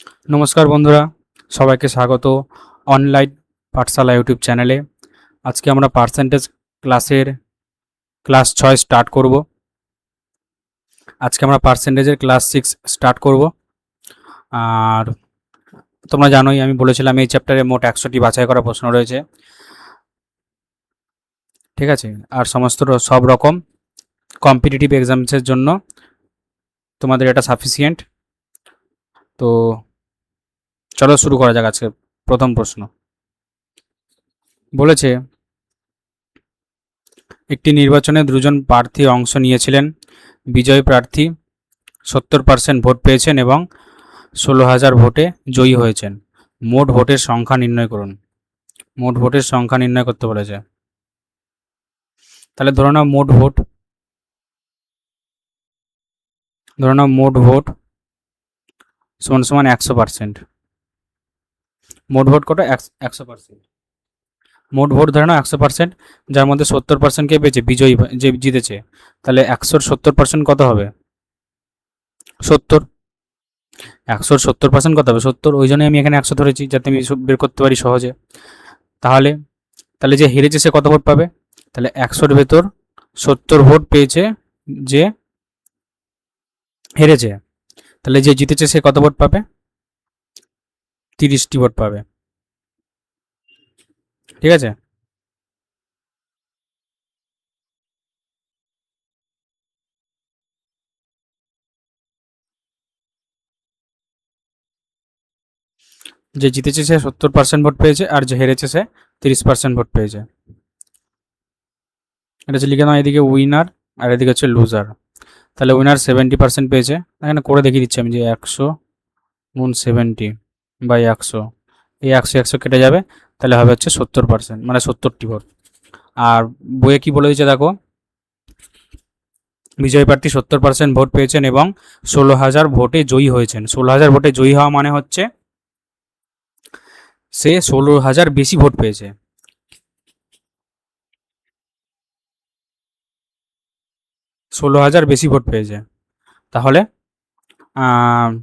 নমস্কার বন্ধুরা, সবাইকে স্বাগত অনলাইন পাঠশালা ইউটিউব চ্যানেলে। আজকে আমরা পার্সেন্টেজ ক্লাসের ক্লাস 6 স্টার্ট করব। আজকে আমরা পার্সেন্টেজের ক্লাস 6 স্টার্ট করব। আর তোমরা জানোই, আমি বলেছিলাম এই চ্যাপ্টারে মোট 100টি বাছাই করা প্রশ্ন রয়েছে, ঠিক আছে। আর সব রকম কম্পিটিটিভ এক্সামসের জন্য তোমাদের এটা সাফিসিয়েন্ট। তো চলো শুরু করা যাক। আজকে প্রথম প্রশ্ন বলেছে, একটি নির্বাচনে দুজন প্রার্থী অংশ নিয়েছিলেন। বিজয়ী প্রার্থী 70% ভোট পেয়েছেন এবং 16,000 ভোটে জয়ী হয়েছেন। মোট ভোটের সংখ্যা নির্ণয় করুন। মোট ভোটের সংখ্যা নির্ণয় করতে বলেছে। তাহলে ধরে নাও মোট ভোট সমান সমান 100%। মোট ভোট কত? 100%। মোট ভোট ধরে নাও 100%, যার মধ্যে 70% কে পেয়েছে বিজয়ী, যে জিতেছে। তাহলে 100-র 70% কত হবে? 70। 100-র 70% কত হবে? 70। ওই জন্যই আমি এখানে 100 ধরেছি, যাতে আমি বের করতে পারি সহজে। তাহলে তাহলে যে হেরেছে সে কত ভোট পাবে? তাহলে 100-র ভেতর 70 ভোট পেয়েছে যে হেরেছে। তাহলে যে জিতেছে সে কত ভোট পাবে? 30টি ভোট পাবে, ঠিক আছে। যে জিতেছে সে 70% ভোট পেয়েছে, আর যে হেরেছে সে 30% ভোট পেয়েছে। এটা হচ্ছে লিখে নাও, এদিকে উইনার আর এদিকে হচ্ছে লুজার। তাহলে উইনার 70% পেয়েছে। এখানে করে দেখিয়ে দিচ্ছি আমি, যে 100 গুণ 70 বাই 100, এই 100 কেটে যাবে। তাহলে হবে হচ্ছে 70%, মানে 70টি ভোট। আর বইয়ে কি বলে দিচ্ছে দেখো, বিজয় প্রার্থী 70% ভোট পেয়েছেন এবং 16,000 ভোটে জয়ী হয়েছেন। 16,000 ভোটে জয়ী হওয়া মানে হচ্ছে সে 16,000 বেশি ভোট পেয়েছে। 16,000 বেশি ভোট পেয়েছে। তাহলে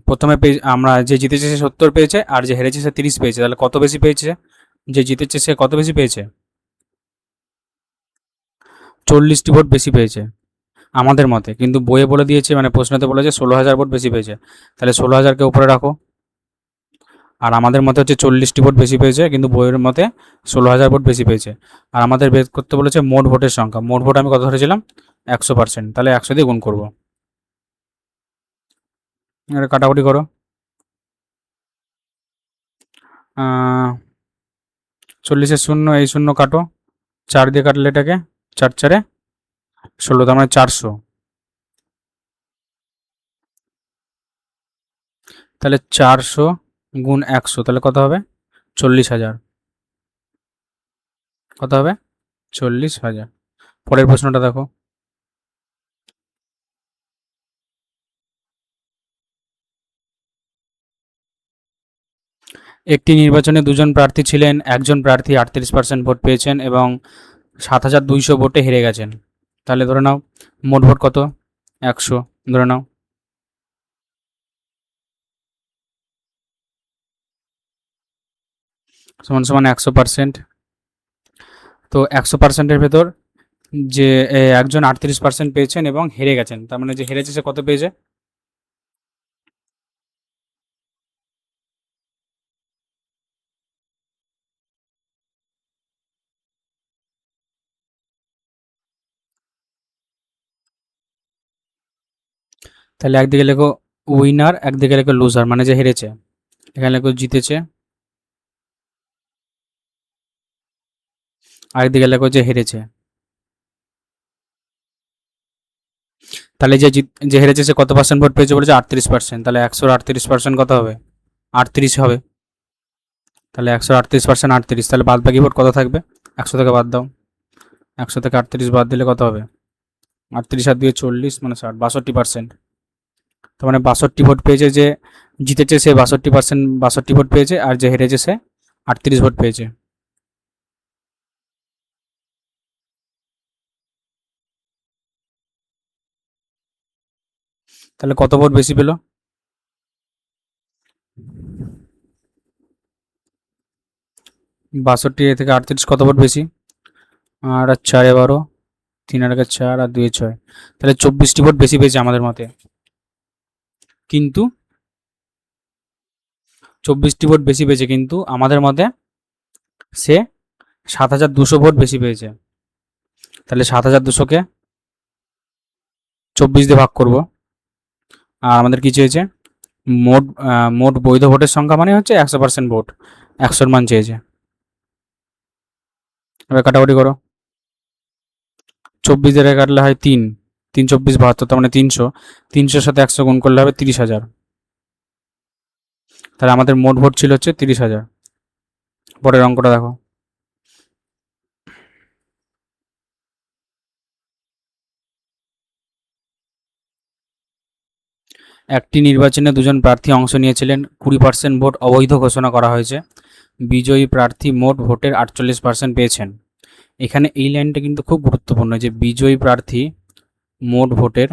প্রথমে আমরা যে জিতেছে সে 70 পেয়েছে, আর যে হেরেছে সে 30 পেয়েছে। তাহলে কত বেশি পেয়েছে? যে জিতেছে সে কত বেশি পেয়েছে? 40টি ভোট বেশি পেয়েছে আমাদের মতে। কিন্তু বইয়ে বলে দিয়েছে, মানে প্রশ্নতে বলেছে 16,000 ভোট বেশি পেয়েছে। তাহলে 16,000কে উপরে রাখো। আর আমাদের মতে হচ্ছে 40টি ভোট বেশি পেয়েছে, কিন্তু বইয়ের মতে 16,000 ভোট বেশি পেয়েছে। আর আমাদের বের করতে বলেছে মোট ভোটের সংখ্যা। মোট ভোট আমি কত ধরেছিলাম? 100%। তাহলে 100 দিয়ে গুণ করবো। এটা কাটাকুটি করো। 40-এর শূন্য, এই শূন্য কাটো। 4 দিয়ে কাটলে এটাকে, 4 4 16, তার মানে 400। তাহলে 400 গুণ 100, তাহলে কত হবে? 40,000। কত হবে? 40,000। পরের প্রশ্নটা দেখো। একটি নির্বাচনে দুজন প্রার্থী ছিলেন। একজন প্রার্থী 38% ভোট পেয়েছেন এবং 7,200 ভোটে হেরে গেছেন। তাহলে ধরে নাও মোট ভোট কত? 100 ধরে নাও। সমান সমান 100%। তো 100%-এর ভেতর যে একজন 38% পেয়েছেন এবং হেরে গেছেন, তার মানে যে হেরেছে সে কত পেয়েছে? তাহলে একদিকে লেখো উইনার, একদিকে লেখো লুজার, মানে যে হেরেছে। এখানে লেখো জিতেছে, আরেকদিকে লেখো যে হেরেছে। তাহলে যে হেরেছে সে কত পার্সেন্ট ভোট পেয়েছে বলেছে? 38%। তাহলে 138% কত হবে? 38 হবে। তাহলে 138%, 38। তাহলে বাদ বাকি ভোট কত থাকবে? 100 থেকে বাদ দাও। 100 থেকে 38 বাদ দিলে কত হবে? 38 আর 2 40, মানে 60, 62%। তার মানে 62 ভোট পেয়েছে যে জিতেছে সে, 62%, 62 ভোট পেয়েছে। আর যে হেরেছে সে 38 ভোট পেয়েছে। তাহলে কত ভোট বেশি পেল? 62 থেকে 38 কত ভোট বেশি? 8 আর 4 12, 3 আর 4 আর 2 6, তাহলে 24টি ভোট বেশি পেয়েছে আমাদের মতে। কিন্তু 24টি ভোট বেশি পেয়েছে, কিন্তু আমাদের মতে সে 7200 ভোট বেশি পেয়েছে। তাহলে 7200-কে 24 দিয়ে ভাগ করব। আর আমাদের কি চেয়েছে? মোট মোট বৈধ ভোটের সংখ্যা মানে হচ্ছে 100% ভোট, 100-র মান চেয়েছে। এবার কাটাকুটি করো। 24 দিয়ে কাটলে হয় 3, 3 24 72, তার মানে 300। 300-র সাথে 100 গুণ করলে হবে 30,000। তাহলে আমাদের মোট ভোট ছিল হচ্ছে 30,000। পরের অঙ্কটা দেখো। একটি নির্বাচনে দুজন প্রার্থী অংশ নিয়েছিলেন, 20% ভোট অবৈধ ঘোষণা করা হয়েছে। বিজয়ী প্রার্থী মোট ভোটের 48% পেয়েছেন। এখানে এই লাইনটা কিন্তু খুব গুরুত্বপূর্ণ, যে বিজয়ী প্রার্থী মোট ভোটের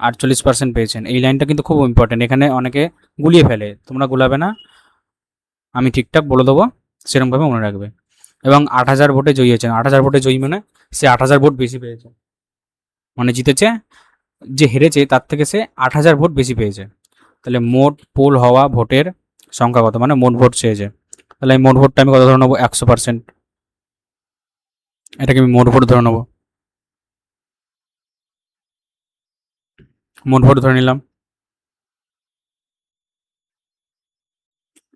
48% পেয়েছেন। এই লাইনটা কিন্তু খুব ইম্পর্টেন্ট, এখানে অনেকে গুলিয়ে ফেলে, তোমরা গুলাবে না, আমি ঠিকঠাক বলে দেবো, সেরকমভাবে মনে রাখবে। এবং 8,000 ভোটে জয়ী হয়েছেন। 8,000 ভোটে জয়ী মানে সে 8,000 ভোট বেশি পেয়েছে, মানে জিতেছে। যে হেরেছে তার থেকে সে 8,000 ভোট বেশি পেয়েছে। তাহলে মোট পোল হওয়া ভোটের সংখ্যা কত, মানে মোট ভোট চেয়েছে। তাহলে এই মোট ভোটটা আমি কত ধরে নেবো? 100%। এটাকে আমি মোট ভোট ধরে নেবো। মোট ভোট ধরে নিলাম।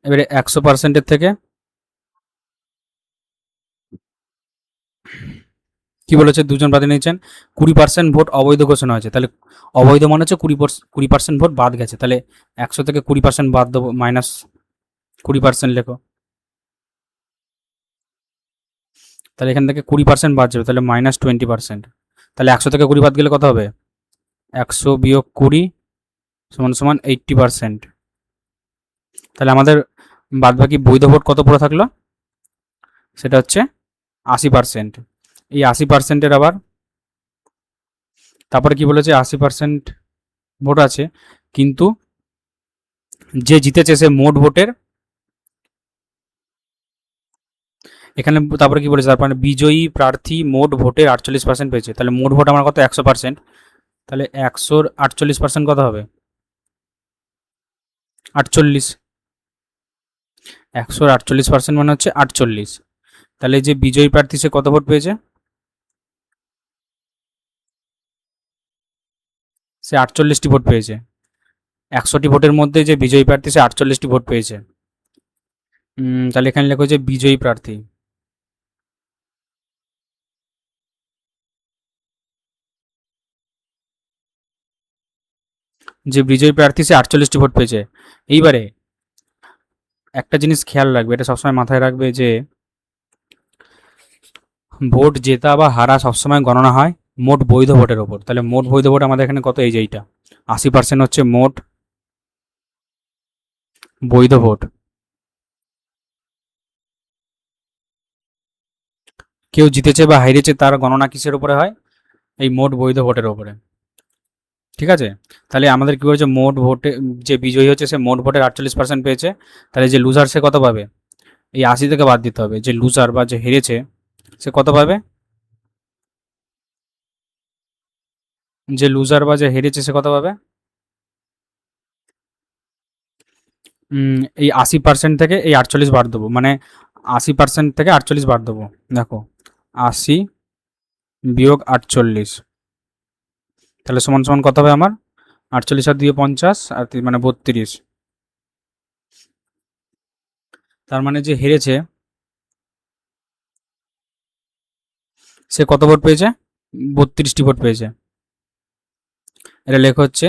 এবারে 100%-এর থেকে কি বলেছে? দুজন প্রার্থী নিয়েছেন, 20% ভোট অবৈধ ঘোষণা হয়েছে। তাহলে অবৈধ মানে হচ্ছে 20% ভোট বাদ গেছে। তাহলে 100 থেকে 20% বাদ দেবো, -20% লেখো। তাহলে এখান থেকে 20% বাদ যাবে, তাহলে -20%। তাহলে 100 থেকে 20 বাদ গেলে কত হবে? 100 বিয়োগ 20 সমান 80%। তাহলে আমাদের বাদ বাকি বৈধ ভোট কত পড়ে থাকলো? সেটা হচ্ছে 80%। এই 80%-এর আবার তারপরে কি বলেছে? 80% ভোট আছে, কিন্তু যে জিতেছে সে মোট ভোটের, এখানে তারপরে কি বলেছে? তারপরে বিজয়ী প্রার্থী মোট ভোটের 48% পেয়েছে। তাহলে মোট ভোট আমার কত? 100%। তাহলে 100-র 48% কত হবে? 48। 100-র 48% মানে হচ্ছে 48। তাহলে যে বিজয়ী প্রার্থী সে কত ভোট পেয়েছে? সে 48টি ভোট পেয়েছে। 100টি ভোটের মধ্যে যে বিজয়ী প্রার্থী সে 48টি ভোট পেয়েছে। তাহলে এখানে লেখো যে বিজয়ী প্রার্থী, যে বিজয়ী প্রার্থী সে 48টি ভোট পেয়েছে। এইবারে একটা জিনিস খেয়াল রাখবে, এটা সবসময় মাথায় রাখবে, যে ভোট জেতা বা হারা সবসময় গণনা হয় মোট বৈধ ভোটের ওপর। তাহলে মোট বৈধ ভোট আমাদের এখানে কত? এই যে এইটা 80% হচ্ছে মোট বৈধ ভোট। কেউ জিতেছে বা হারিয়েছে তার গণনা কিসের উপরে হয়? এই মোট বৈধ ভোটের ওপরে। ঠিক আছে? তাহলে আমাদের কি করেছে? মোট ভোটে যে বিজয়ী হচ্ছে সে মোট ভোটের 48% পেয়েছে। তাহলে যে লুজার সে কত পাবে? এই 80 থেকে বাদ দিতে হবে। যে লুজার বা যে হেরেছে সে কত পাবে? যে লুজার বা যে হেরেছে সে কত পাবে? এই 80% থেকে এই 48 বাদ দেবো, মানে 80% থেকে 48 বাদ দেবো। দেখো, 80 বিয়োগ 48, তাহলে সমান সমান কত হবে আমার? 48 আর 2 50, আর মানে 32। তার মানে যে হেরেছে সে কত ভোট পেয়েছে? 32টি ভোট পেয়েছে। এটা লেখা হচ্ছে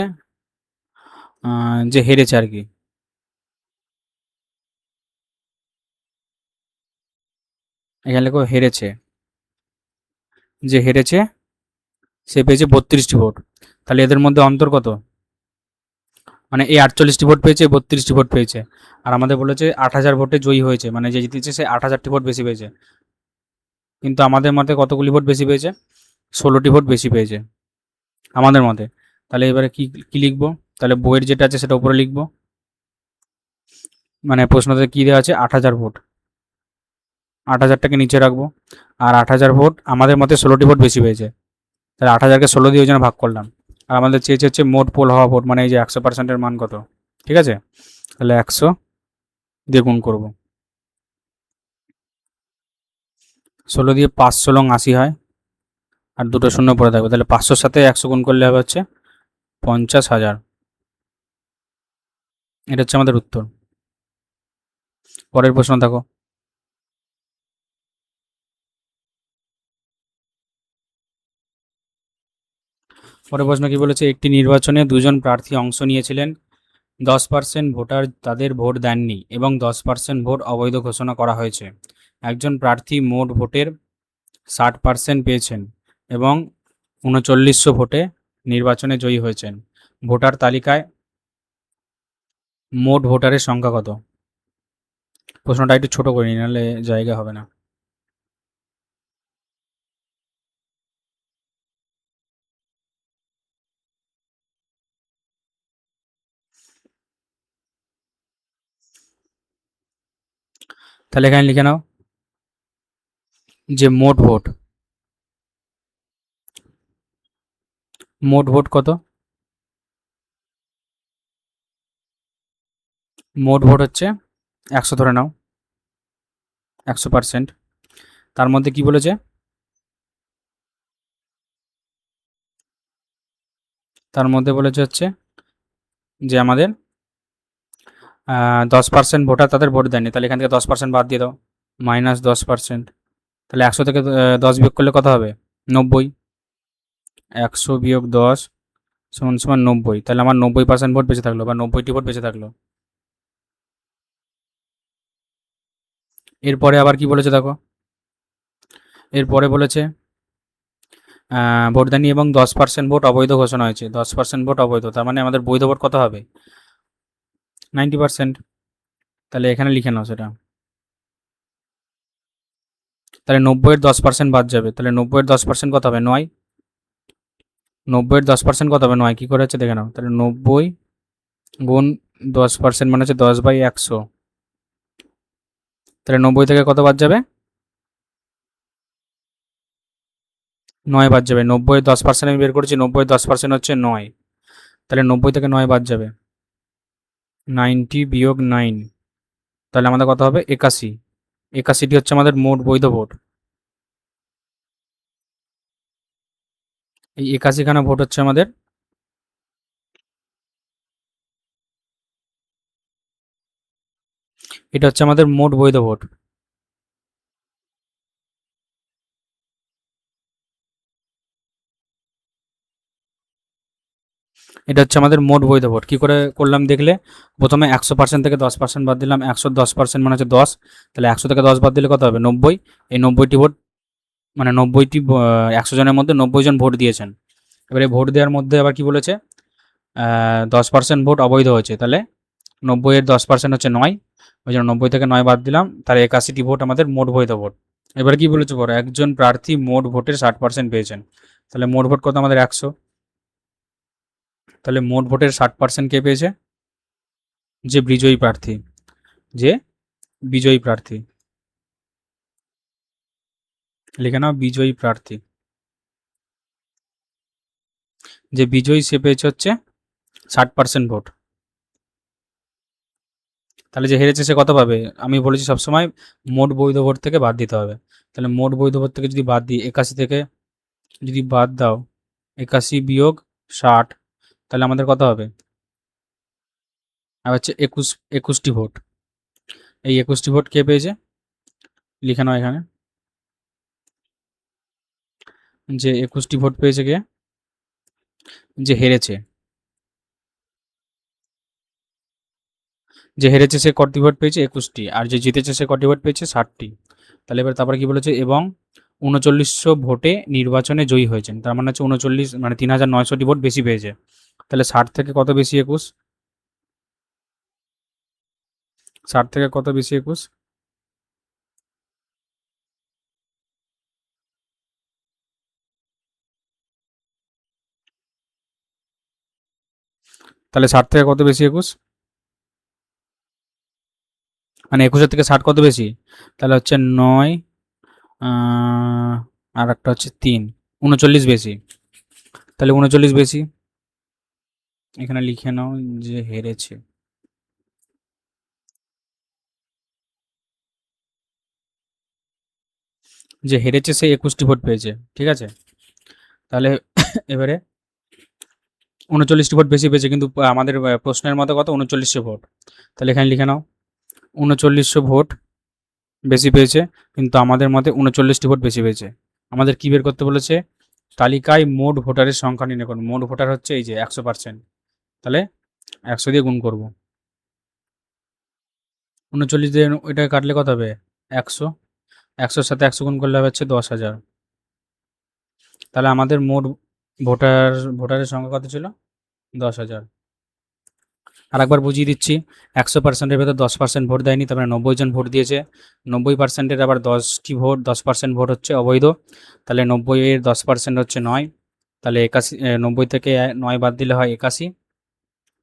যে হেরেছে আর কি। এখানে লেখো হেরেছে, যে হেরেছে সে পেয়েছে 32টি ভোট। তাহলে এদের মধ্যে অন্তর কত? মানে এই 48টি ভোট পেয়েছে, 32টি ভোট পেয়েছে। আর আমাদের বলেছে 8,000 ভোটে জয়ী হয়েছে, মানে যে জিতেছে সে 8,000টি ভোট বেশি পেয়েছে। কিন্তু আমাদের মতে কতগুলি ভোট বেশি পেয়েছে? 16টি ভোট বেশি পেয়েছে আমাদের মতে। তাহলে এবারে কি কি লিখবো? তাহলে বইয়ের যেটা আছে সেটা উপরে লিখবো, মানে প্রশ্নতে কি দেওয়া আছে? 8,000 ভোট। 8,000টাকে নিচে রাখবো। আর 8,000 ভোট আমাদের মতে 16টি ভোট বেশি পেয়েছে, তাহলে 8,000কে 16 দিয়ে ওই জন্য ভাগ করলাম। আর আমাদের চেয়েছে হচ্ছে মোট পোল হওয়া ভোট, মানে এই যে 100%-এর মান কত। ঠিক আছে, তাহলে 100 দিয়ে গুণ করবো। 16 দিয়ে 5 × 80 হয়, আর দুটো শূন্য পড়ে থাকবে, তাহলে 500-র সাথে 100 গুণ করলে হবে হচ্ছে 50,000। এটা হচ্ছে আমাদের উত্তর। পরের প্রশ্ন দেখো। পরের প্রশ্ন কি বলেছে, একটি নির্বাচনে দুজন প্রার্থী অংশ নিয়েছিলেন, 10% ভোটার তাদের ভোট দেননি এবং 10% ভোট অবৈধ ঘোষণা করা হয়েছে। একজন প্রার্থী মোট ভোটের 60% পেয়েছেন এবং 3900 ভোটে নির্বাচনে জয়ী হয়েছেন। ভোটার তালিকায় মোট ভোটারের সংখ্যা কত? প্রশ্নটা একটু ছোট করে নিই, নাহলে জায়গা হবে না। তাহলে এখানে লিখে নাও যে মোট ভোট কত? মোট ভোট হচ্ছে 100, ধরে নাও 100%। তার মধ্যে কি বলেছে, তার মধ্যে বলেছে হচ্ছে যে আমাদের 10% ভোটার তাদের ভোট দেয়নি, তাহলে এখান থেকে 10% বাদ দিয়ে দাও, -10%। তাহলে 100 থেকে 10 বিয়োগ করলে কত হবে? 90। 100 বিয়োগ 10 সমান সমান 90, তাহলে আমার 90% ভোট বেঁচে থাকলো, বা 90টি ভোট বেঁচে থাকলো। এরপরে আবার কি বলেছে দেখো, এরপরে বলেছে ভোট দেয়নি এবং 10% ভোট অবৈধ ঘোষণা হয়েছে। 10% ভোট অবৈধ, তার মানে আমাদের বৈধ ভোট কত হবে? 90%। তাহলে এখানে লিখে নাও সেটা। তাহলে 90-এর 10% বাদ যাবে, তাহলে 90-এর 10% কত হবে? 9। 90-এর 10% কত হবে? 9। কী করে হচ্ছে দেখে নাও, তাহলে 90 গুণ 10% মানে হচ্ছে 10/100। তাহলে 90 থেকে কত বাদ যাবে? 9 বাদ যাবে। 90-এর 10% আমি বের করেছি, 90-এর 10% হচ্ছে 9, তাহলে 90 থেকে 9 বাদ যাবে, 90 বিয়োগ 9, তাহলে আমাদের কত হবে? 81। 81টি হচ্ছে আমাদের মোট বৈধ ভোট। এই 81খানা ভোট হচ্ছে আমাদের, এটা হচ্ছে আমাদের মোট বৈধ ভোট। এটা হচ্ছে আমাদের মোট বৈধ ভোট। কী করে করলাম দেখলে, প্রথমে 100% থেকে 10% বাদ দিলাম, 100 10% মানে হচ্ছে 10, তাহলে 100 থেকে 10 বাদ দিলে কত হবে? 90। এই 90টি ভোট মানে 90টি 100 জনের মধ্যে 90 জন ভোট দিয়েছেন। এবারে ভোট দেওয়ার মধ্যে আবার কি বলেছে, 10% ভোট অবৈধ হয়েছে, তাহলে 90-এর 10% হচ্ছে 9, ওই জন্য 90 থেকে 9 বাদ দিলাম, তাহলে 81টি ভোট আমাদের মোট বৈধ ভোট। এবারে কি বলেছে বড়, একজন প্রার্থী মোট ভোটের 60% পেয়েছেন, তাহলে মোট ভোট কত আমাদের? 100। তাহলে মোট ভোটের 60% কে পেয়েছে? যে বিজয়ী প্রার্থী, যে বিজয়ী প্রার্থী, লিখে নাও বিজয়ী প্রার্থী। যে বিজয়ী সে পেয়েছে হচ্ছে 60% ভোট। তাহলে যে হেরেছে সে কত পাবে? আমি বলেছি সবসময় মোট বৈধ ভোট থেকে বাদ দিতে হবে। তাহলে মোট বৈধ ভোট থেকে যদি বাদ দিই, 81 থেকে যদি বাদ দাও, 81 বিয়োগ 60, তাহলে আমাদের কত হবে? আর হচ্ছে 21টি ভোট। এই 21টি ভোট কে পেয়েছে? লিখে নাও এখানে যে 21টি ভোট পেয়েছে কে? যে হেরেছে। যে হেরেছে সে কটি ভোট পেয়েছে? 21টি। আর যে জিতেছে সে কটি ভোট পেয়েছে? 60টি। তাহলে এবার তারপরে কি বলেছে, এবং 3900 ভোটে নির্বাচনে জয়ী হয়েছেন, তার মানে হচ্ছে 39 মানে 3900টি ভোট বেশি পেয়েছে। তাহলে 60 থেকে কত বেশি 21? 60 থেকে কত বেশি 21? তাহলে 60 থেকে কত বেশি 21? মানে 21-এর থেকে 60 কত বেশি? তাহলে হচ্ছে 9, আর একটা হচ্ছে 3, 39 বেশি। তাহলে 39 বেশি, এখানে লিখে নাও যে হেরেছে। যে হেরেছে সে 21টি ভোট পেয়েছে, ঠিক আছে। তাহলে এবারে 39টি ভোট বেশি পেয়েছে, কিন্তু আমাদের প্রশ্নের মতো কত 3900 ভোট। তাহলে এখানে লিখে নাও 3900 ভোট বেশি পেয়েছে, কিন্তু আমাদের মতে 39টি ভোট বেশি পেয়েছে। আমাদের কি বের করতে বলেছে? তালিকায় মোট ভোটারের সংখ্যা নির্ণয় করুন। মোট ভোটার হচ্ছে এই যে 100%, তাহলে 100 দিয়ে গুণ করব। 39 দিয়ে ওইটা কাটলে কত হবে? 100, 100-র সাথে 100 গুণ করলে হবে হচ্ছে 10,000। তাহলে আমাদের মোট ভোটারের সংখ্যা কত ছিল? 10,000। আর একবার বুঝিয়ে দিচ্ছি, 100%-এর ভেতর 10% ভোট দেয়নি, তার মানে 90 জন ভোট দিয়েছে। 90%-এর আবার 10% ভোট হচ্ছে অবৈধ। তাহলে 90-এর 10% হচ্ছে 9, তাহলে 81, 90 থেকে 9 বাদ দিলে হয় 81।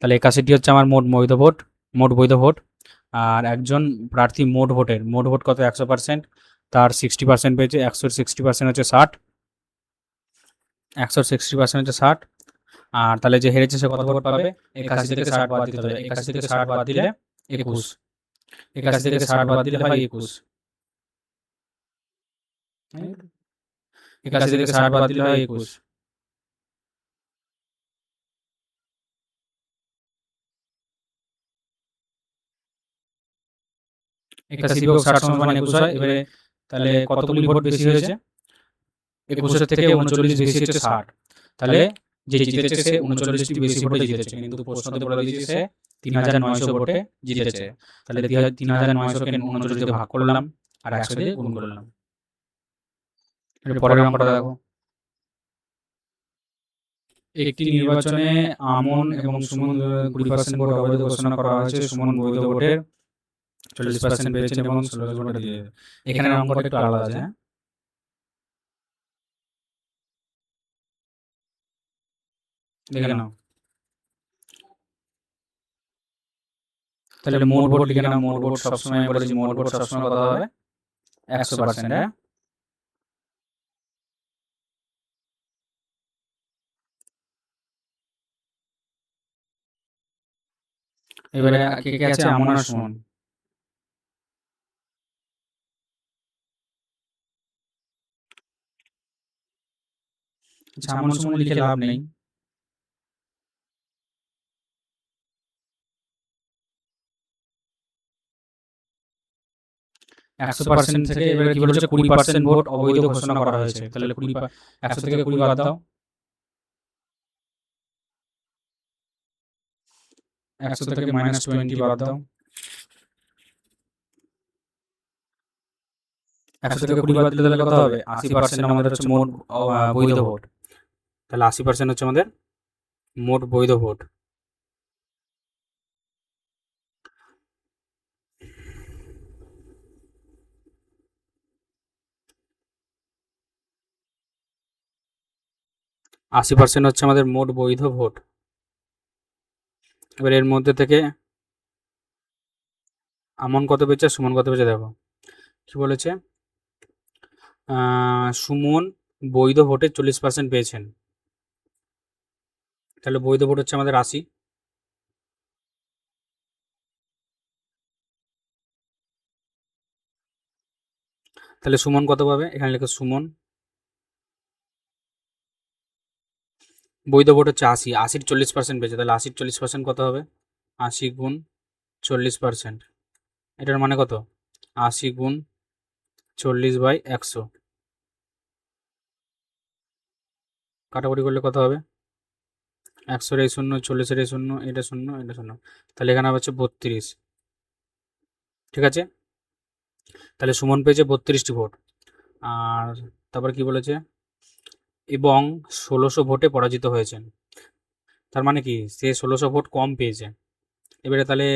তাহলে 81টি হচ্ছে আমার মোট বৈধ ভোট। আর একজন প্রার্থী মোট ভোট কত? 100%, তার 60% পেয়েছে। 100-র 60% হচ্ছে 60, 100-র 60% হচ্ছে 60। আর তাহলে যে হেরেছে সে কত ভোট পাবে? 81 থেকে 60 বাদ দিতে হবে। 81 থেকে 60 বাদ দিলে 21, 81 থেকে 60 বাদ দিলে হয় 21, 81 থেকে 60 বাদ দিলে হয় 21। 81 বিয়োগ 60 সমান 21 হয়। এবারে তাহলে কতগুলি ভোট বেশি হয়েছে? 21-এর থেকে 39 বেশি হচ্ছে 60। তাহলে যে জিতেছে সে 39টি বেশি ভোটে জিতেছে, কিন্তু প্রশ্নতে বলে দিয়েছে সে 3900 ভোটে জিতেছে। তাহলে 3900-কে 39 দিয়ে ভাগ করলাম আর 100 দিয়ে গুণ করলাম। এর পরের অঙ্কটা দেখো। একটি নির্বাচনে আমন এবং সুমন 20% ভোট অবৈধ ঘোষণা করা হয়েছে। সুমন বৈধ ভোটের 40% পেয়েছেন এবং 16 ভোটে দিয়ে। এখানে অঙ্কটা একটু আলাদা আছে, হ্যাঁ, দেখে নাও। তাহলে মোট ভোট লিখে নাও। মোট ভোট সবসময় আমি বলেছি, মোট ভোট সবসময় কত হবে? 100%, হ্যাঁ। এবারে কে কে আছে? আমন আর সুমন। আচ্ছা, আমন সুমন লিখে লাভ নেই। একশো পার্সেন্ট থেকে এবারে কি বলেছে? 20% ভোট অবৈধ ঘোষণা করা হয়েছে। তাহলে 100 থেকে 20 বাদ দাও, 100 থেকে -20 বাদ দাও, 100 থেকে 20 বাদ দিলে তাহলে কত হবে? 80% আমাদের হচ্ছে মোট বৈধ ভোট। তাহলে 80% হচ্ছে আমাদের মোট বৈধ ভোট। আশি পার্সেন্ট হচ্ছে আমাদের মোট বৈধ ভোট। এবার এর মধ্যে থেকে আমন কত পেয়েছে, সুমন কত পেয়েছে দেখো। কি বলেছে? সুমন বৈধ ভোটে 40% পেয়েছেন। তাহলে বৈধ ভোট হচ্ছে আমাদের 80। তাহলে সুমন কত পাবে? এখানে লেখো সুমন বৈধ ভোট হচ্ছে 80, 80-র 40% পেয়েছে। তাহলে 80-র 40% কত হবে? 80 গুণ 40%, এটার মানে কত? 80 গুণ 40/100, কাটাকুটি করলে কত হবে? 100-এর এই শূন্য, 40-এর এই শূন্য, এটা শূন্য, এটা শূন্য, তাহলে এখানে হচ্ছে 32। ঠিক আছে, তাহলে সুমন পেয়েছে 32টি ভোট। আর তারপর কি বলেছে? এবং 1600 ভোটে পরাজিত হয়েছেন। তার মানে কি? সে 1600 ভোট কম পেয়েছে। এবারে তাহলে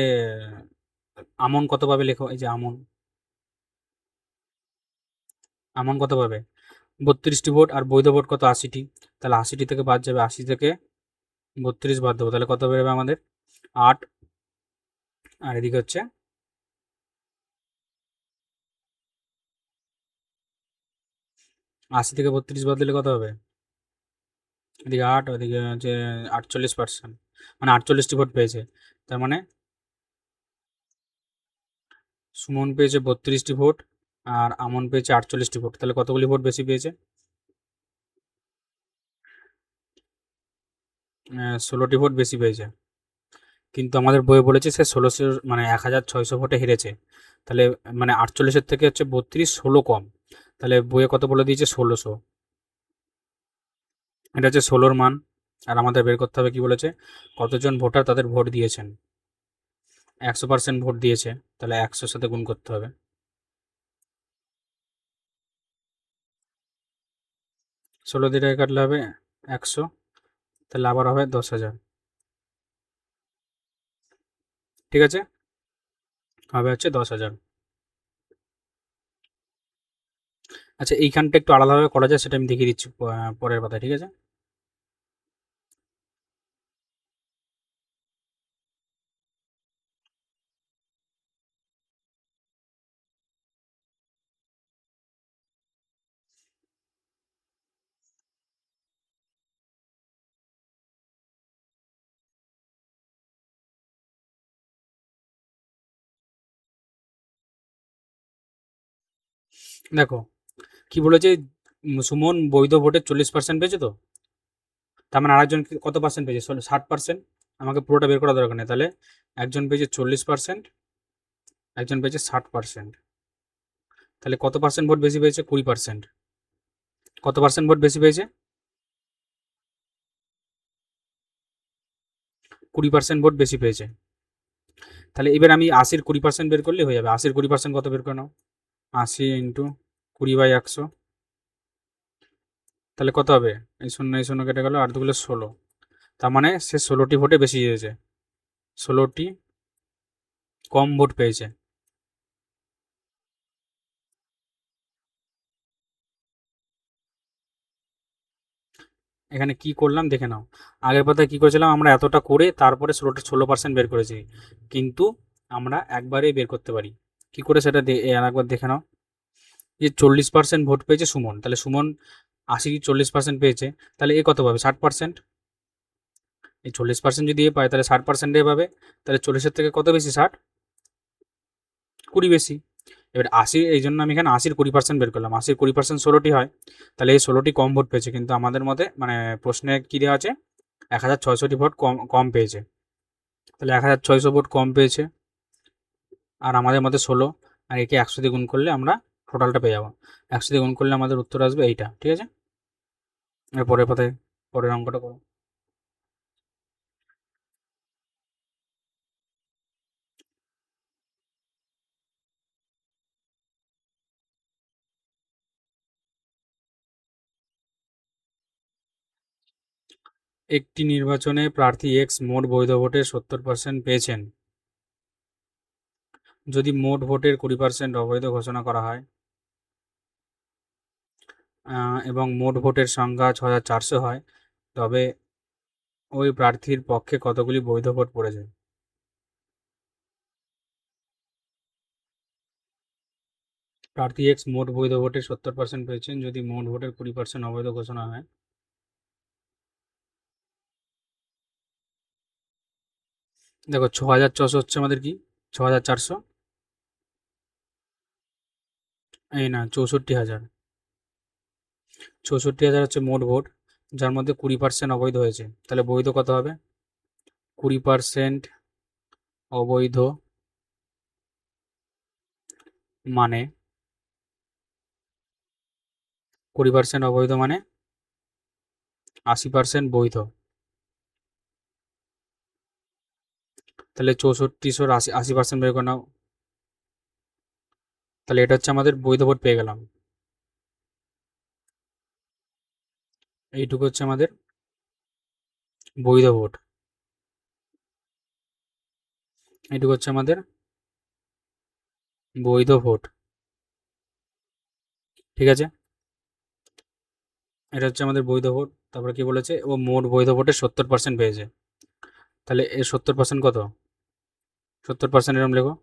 আমন কত পাবে লেখো। এই যে আমন, আমন কত পাবে? 32টি ভোট, আর বৈধ ভোট কত? 80টি। তাহলে 80টি থেকে বাদ যাবে, 80 থেকে 32 বাদ দেবো, তাহলে কত বেরোবে আমাদের? 8। আর এদিকে হচ্ছে 80 থেকে 32 বাদ দিলে কত হবে? এদিকে 8, ওদিকে হচ্ছে 48%, মানে 48টি ভোট পেয়েছে। তার মানে সুমন পেয়েছে 32টি ভোট, আর আমন পেয়েছে 48টি ভোট। তাহলে কতগুলি ভোট বেশি পেয়েছে? 16টি ভোট বেশি পেয়েছে। কিন্তু আমাদের বইয়ে বলেছে সে 1600, মানে 1600 ভোটে হেরেছে। তাহলে মানে 48-এর থেকে হচ্ছে 32, 16 কম। তাহলে বইয়ে কত বলে দিয়েছে? 1600। এটা হচ্ছে 16-র মান। আর আমাদের বের করতে হবে কি বলেছে, কতজন ভোটার তাদের ভোট দিয়েছেন। 100% ভোট দিয়েছে, তাহলে 100-র সাথে গুণ করতে হবে। 16 দিয়ে কাটলে হবে 100, তাহলে আবার হবে 10,000। ঠিক আছে, হবে হচ্ছে 10,000। আচ্ছা, এইখানটা একটু আলাদাভাবে করা যায়, সেটা আমি দেখিয়ে দিচ্ছি পরের পাতায়। ঠিক আছে। দেখো কি বলেছে, সুমন বৈধ ভোটে 40% পেয়েছে। তো তার মানে আরেকজন কত পার্সেন্ট পেয়েছে? 60%। আমাকে পুরোটা বের করা দরকার নেই। তাহলে একজন পেয়েছে 40%, একজন পেয়েছে 60%। তাহলে কত পার্সেন্ট ভোট বেশি পেয়েছে? 20%। কত পার্সেন্ট ভোট বেশি পেয়েছে? 20% ভোট বেশি পেয়েছে। তাহলে এবার আমি 80-র 20% বের করলে হয়ে যাবে। 80-র 20% কত বের করে নাও? 80 ইন্টু 20/100। তাহলে কত হবে? এই শূন্য কেটে গেল, আর দুগুলো 16। তার মানে সে 16টি ভোটে বেশি জিতেছে, 16টি কম ভোট পেয়েছে। এখানে কি করলাম দেখে নাও। আগের পাতায় কি করেছিলাম আমরা, এতটা করে তারপরে 16% বের করেছি। কিন্তু আমরা একবারেই বের করতে পারি। কি করে সেটা আর একবার দেখে নাও। যে 40% ভোট পেয়েছে সুমন, তাহলে সুমন 80 40% পেয়েছে, তাহলে এ কত পাবে? 60%। এই 40% যদি এ পায়, তাহলে 60% এ পাবে। তাহলে 40-এর থেকে কত বেশি? 60, 20 বেশি। এবার 80, এই জন্য আমি এখানে 80-র 20% বের করলাম। 80-র 20% 16টি হয়, তাহলে এই 16টি কম ভোট পেয়েছে। কিন্তু আমাদের মতে মানে প্রশ্নে কি দেওয়া আছে, 1600টি ভোট কম কম পেয়েছে। তাহলে 1600 ভোট কম পেয়েছে, আর আমাদের মধ্যে 16, আর একে 100 দিয়ে গুণ করলে আমরা টোটালটা পেয়ে যাবো। 100 দিয়ে গুণ করলে আমাদের উত্তর আসবে এইটা। ঠিক আছে। এর পরের পাতায় পরের অঙ্কটা করো। একটি নির্বাচনে প্রার্থী এক্স মোট বৈধ ভোটের 70% পেয়েছেন। যদি মোট ভোটের 20% অবৈধ ঘোষণা করা হয়, এবং মোট ভোটের সংখ্যা 6,400 হয়, তবে ওই প্রার্থীর পক্ষে কতগুলি বৈধ ভোট পড়েছে? প্রার্থী এক্স মোট বৈধ ভোটের 70% পেয়েছেন, যদি মোট ভোটের 20% অবৈধ ঘোষণা হয়। দেখো 6,400 হচ্ছে আমাদের কি, 6,400, এই না 64,000। 64,000 হচ্ছে মোট ভোট, যার মধ্যে 20% অবৈধ হয়েছে। তাহলে বৈধ কত হবে? 20% অবৈধ মানে, 20% অবৈধ মানে 80% বৈধ। তাহলে 6400 80% বের করে নাও। তাহলে এটা হচ্ছে আমাদের বৈধ ভোট পেয়ে গেলাম। এইটুকু হচ্ছে আমাদের বৈধ ভোট, এইটুকু হচ্ছে আমাদের বৈধ ভোট। ঠিক আছে, এটা হচ্ছে আমাদের বৈধ ভোট। তারপরে কি বলেছে, ও মোট বৈধ ভোটের 70% পেয়েছে। তাহলে এর 70% কত? 70% এরকম লেখো,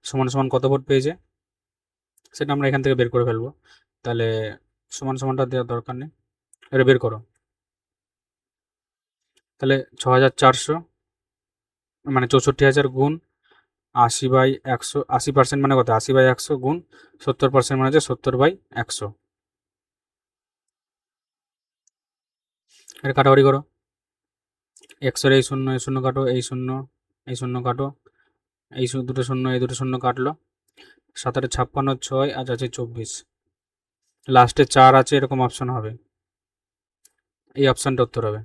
সমান সমান কত ভোট পেয়েছে, সেটা আমরা এখান থেকে বের করে ফেলবো। তাহলে সমান সমানটা দেওয়ার দরকার নেই, এটা বের করো। তাহলে 6,400 মানে 64,000 গুণ 80/100, 80% মানে কত, 80/100 গুণ 70% মানে হচ্ছে 70/100। এটা কাটাকাটি করো, এক্সের এই শূন্য এই শূন্য কাটো, এই শূন্য এই শূন্য কাটো, এই দুটো শূন্য এই দুটো শূন্য কাটলো, 7×8 = 56, আজ আছে 24, লাস্টে 4 আছে এরকম অপশন হবে, এই অপশানটা উত্তর হবে।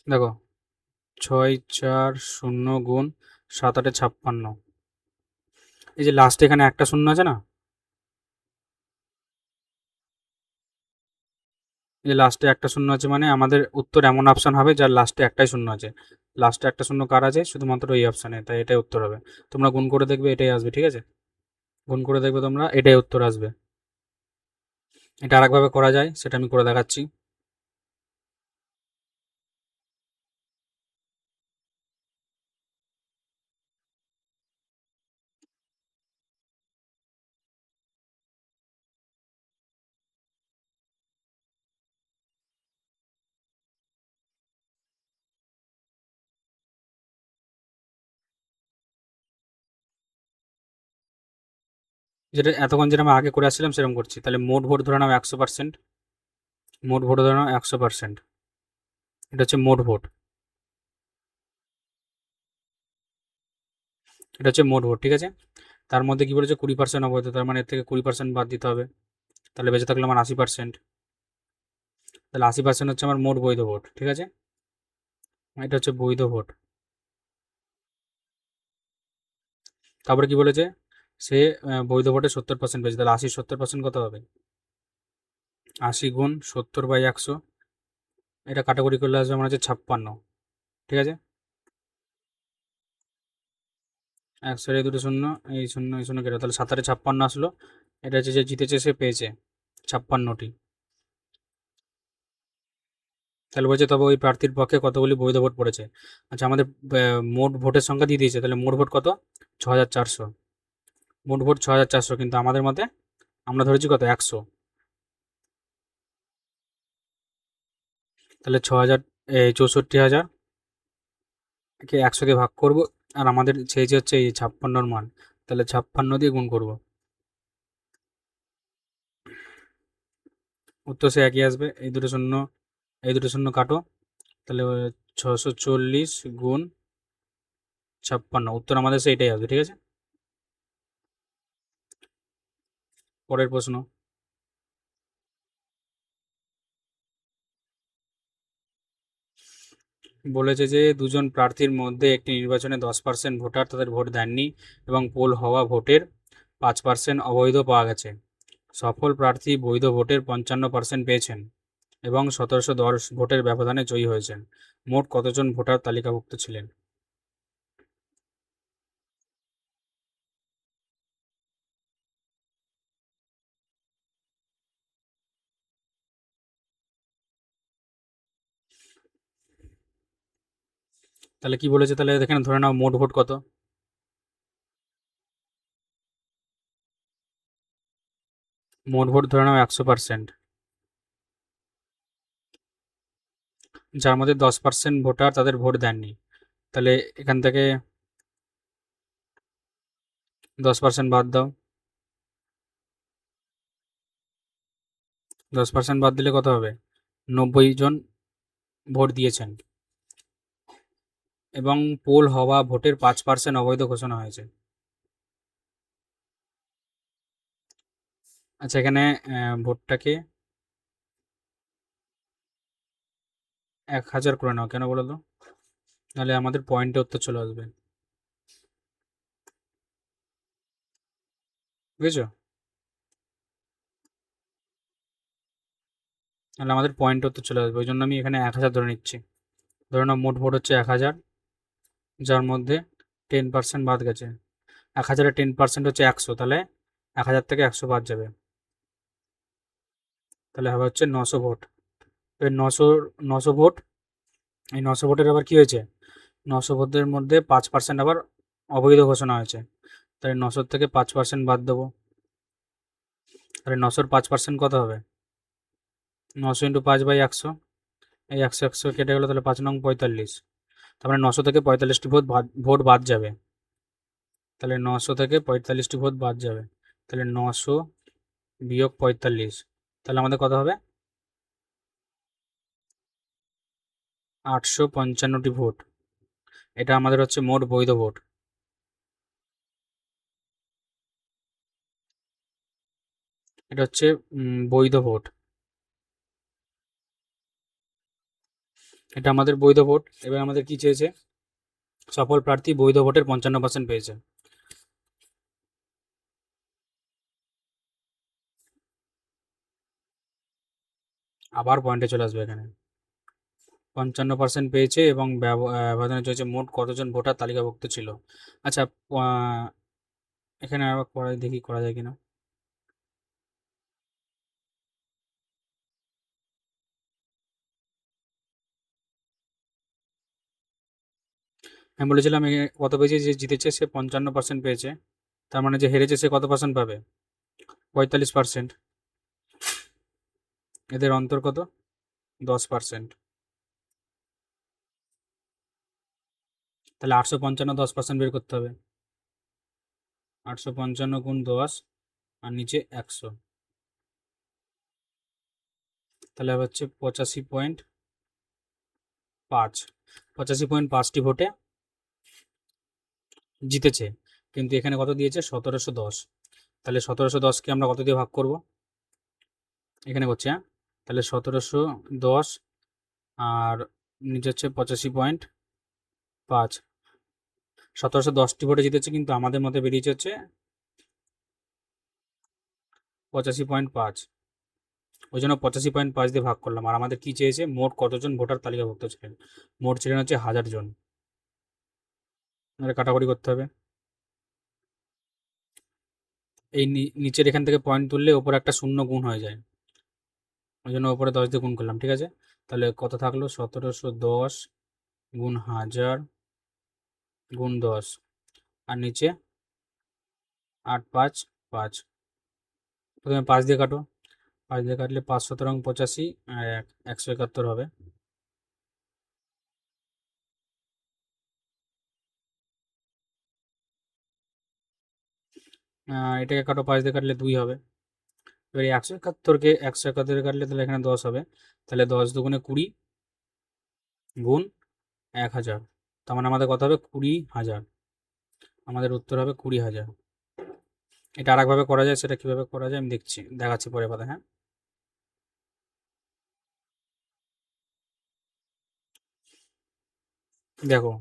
দেখো 6,4,0 গুণ 7×8 = 56, এই যে লাস্টে এখানে একটা শূন্য আছে না, এই যে লাস্টে একটা শূন্য আছে মানে আমাদের উত্তর এমন অপশন হবে যার লাস্টে একটাই শূন্য আছে। লাস্টে একটা শূন্য কার আছে, শুধুমাত্র এই অপশানে, তাই এটাই উত্তর হবে। তোমরা গুণ করে দেখবে এটাই আসবে, ঠিক আছে, গুণ করে দেখবে তোমরা এটাই উত্তর আসবে। এটা আরেকভাবে করা যায়, সেটা আমি করে দেখাচ্ছি। যেটা এতক্ষণ যেটা আমি আগে করে আসছিলাম সেরকম করছি। তাহলে মোট ভোট ধরে নাও 100%, মোট ভোট ধরে নাও 100%, এটা হচ্ছে মোট ভোট, এটা হচ্ছে মোট ভোট, ঠিক আছে। তার মধ্যে কি বলেছে 20% অবৈধ, তার মানে এর থেকে 20% বাদ দিতে হবে, তাহলে বেঁচে থাকলো আমার 80%। তাহলে 80% হচ্ছে আমার মোট বৈধ ভোট, ঠিক আছে, এটা হচ্ছে বৈধ ভোট। তারপরে কি বলেছে, সে বৈধ ভোটে 70% পেয়েছে, তাহলে 80 70% কত হবে, 80 গুণ 70/100, এটা কাটাকুটি করলে আসবে আমার হচ্ছে 56, ঠিক আছে। 100 এই দুটো শূন্য, এই শূন্য এই শূন্য কেটে, তাহলে 7×8 = 56 আসলো। এটা হচ্ছে যে জিতেছে সে পেয়েছে 56টি। তাহলে বলছে তবে ওই প্রার্থীর পক্ষে কতগুলি বৈধ ভোট পড়েছে। আচ্ছা আমাদের মোট ভোটের সংখ্যা দিয়ে দিয়েছে, তাহলে মোট ভোট কত, 6,400, মোট ভোট 6,400, কিন্তু আমাদের মতে আমরা ধরেছি কত, 100। তাহলে 64,000 কে 100 দিয়ে ভাগ করব, আর আমাদের চেয়েছে হচ্ছে এই 56র মান, তাহলে 56 দিয়ে গুণ করব, উত্তর সে একই আসবে। এই দুটো শূন্য এই দুটো শূন্য কাটো, তাহলে 640 গুণ 56, উত্তর আমাদের সেইটাই আসবে, ঠিক আছে। পরের প্রশ্ন, বলেছে যে দুজন প্রার্থীর মধ্যে একটি নির্বাচনে 10% ভোটার তাদের ভোট দেননি এবং পোল হওয়া ভোটের 5% অবৈধ পাওয়া গেছে। সফল প্রার্থী বৈধ ভোটের 55% পেয়েছেন এবং 1,710 ভোটের ব্যবধানে জয়ী হয়েছেন। মোট কতজন ভোটার তালিকাভুক্ত ছিলেন? তাহলে কি বলেছে, তাহলে এখানে ধরে নাও মোট ভোট কত, মোট ভোট ধরে নাও 100%, যার মধ্যে 10% ভোটার তাদের ভোট দেননি, তাহলে এখান থেকে 10% বাদ দাও, 10% বাদ দিলে কত হবে, 90 জন ভোট দিয়েছেন এবং পোল হওয়া ভোটের 5% অবৈধ ঘোষণা হয়েছে। আচ্ছা এখানে ভোটটাকে 1,000 করে নাও, কেন বলো তো, তাহলে আমাদের পয়েন্টে উত্তর চলে আসবে, বুঝেছো, তাহলে আমাদের পয়েন্টে উত্তর চলে আসবে, ওই জন্য আমি এখানে 1,000 ধরে নিচ্ছি। ধরে নাও মোট ভোট হচ্ছে 1,000, যার মধ্যে 10% বাদ গেছে, 1,000-এর 10% হচ্ছে 100, তাহলে 1,000 থেকে 100 বাদ যাবে, তাহলে হবে হচ্ছে 900 ভোট। এবার 900 ভোট, এই 900 ভোটের আবার কি হয়েছে, 900 ভোটের মধ্যে 5% আবার অবৈধ ঘোষণা হয়েছে, তাই 900 থেকে 5% বাদ দেবো, তাহলে 900 5% কত হবে? 900 × 5/100, এই 100 কেটে গেলো, তাহলে 5 নং 45। তার মানে 900 থেকে 45টি ভোট বাদ যাবে। তাহলে 900 থেকে 45টি ভোট বাদ যাবে। তাহলে 900 বিয়োগ 45, তাহলে আমাদের কত হবে? 855টি ভোট। এটা আমাদের হচ্ছে মোট বৈধ ভোট। এটা হচ্ছে বৈধ ভোট। এটা আমাদের বৈধ ভোট। এবার আমাদের কি চেয়েছে? সফল প্রার্থী বৈধ ভোটের 55% পেয়েছে। আবার পয়েন্টে চলে আসবে এখানে। 55% পেয়েছে এবং ব্যবধানে চলেছে মোট কতজন ভোটার তালিকাভুক্ত ছিল। আচ্ছা, এখানে আবার দেখি করা যায় কিনা। আমি বলেছিলাম কত পেয়েছে, যে জিতেছে সে 55% পেয়েছে। তার মানে যে হেরেছে সে কত পার্সেন্ট পাবে? 45%। এদের অন্তর কত? 10%। তাহলে 855 10% বের করতে হবে। 855 গুণ 10 আর নিচে 100, তাহলে হচ্ছে 85.5। 85.5টি ভোটে জিতেছে। কিন্তু এখানে কত দিয়েছে? 1710। তাহলে 1710কে আমরা কত দিয়ে ভাগ করব? এখানে করছি, হ্যাঁ। তাহলে 1710 আর নিচে হচ্ছে 85.5। 1710টি ভোটে জিতেছে, কিন্তু আমাদের মতে বেরিয়েছে হচ্ছে 85.5। ওই জন্য 85.5 দিয়ে ভাগ করলাম। আর আমাদের কি চেয়েছে? মোট কতজন ভোটার তালিকাভুক্ত ছিলেন। মোট ছিলেন হচ্ছে 1000 জন। আমাদের কাটাকুটি করতে হবে। এই নিচের এখান থেকে পয়েন্ট তুললে ওপরে একটা শূন্য গুণ হয়ে যায়, ওই জন্য ওপরে 10 দিয়ে গুণ করলাম। ঠিক আছে, তাহলে কত থাকলো? 1710 গুণ 1000 গুণ 10 আর নিচে 855। প্রথমে 5 দিয়ে কাটো। 5 দিয়ে কাটলে 5 × 85 আর 171 হবে। এটাকে কাটো, 5 দিয়ে কাটলে 2 হবে। এবার 171কে কাটলে তাহলে এখানে 10 হবে। তাহলে 10 দুগুণে 20 গুণ 1000, তার মানে আমাদের কত হবে? 20,000। আমাদের উত্তর হবে 20,000। এটা আরেকভাবে করা যায়, সেটা কিভাবে করা যায় আমি দেখাচ্ছি পরে কথা, হ্যাঁ। দেখো,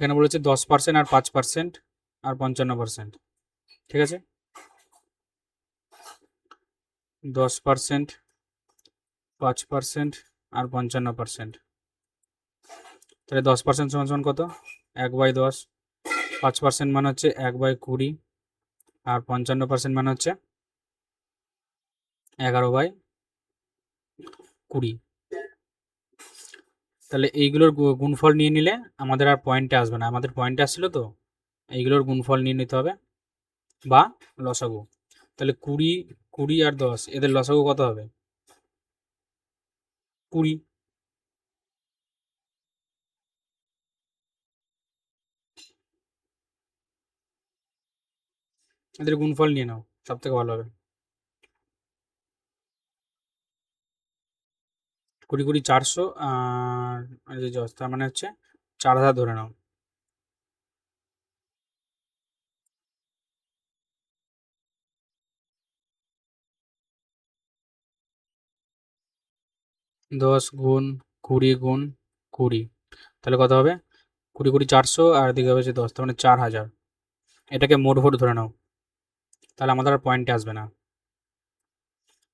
এখানে বলেছে 10% আর 5% আর 55%। ঠিক আছে, 10%, 5% আর 55%। তাহলে 10% সমান সমান কত? 1/10। 5% মানে হচ্ছে 1/20, আর 55% মানে হচ্ছে 11/20। তাহলে এইগুলোর গুণফল নিয়ে নিলে আমাদের আর পয়েন্টে আসবে না। আমাদের পয়েন্টে আসছিল তো, এইগুলোর গুণফল নিয়ে নিতে হবে বা লসাগু। তাহলে 20 আর 10 এদের লসাগু কত হবে? 20। এদের গুণফল নিয়ে নাও, সব থেকে ভালো হবে। 20 400 আর যে 10, তার মানে হচ্ছে 4000 ধরে নাও। 10 গুণ 20 গুণ 20, তাহলে কত হবে? 20 400 আর এদিকে হবে যে 10, তার মানে 4000। এটাকে মোট ভোট ধরে নাও, তাহলে আমাদের আর পয়েন্টে আসবে না।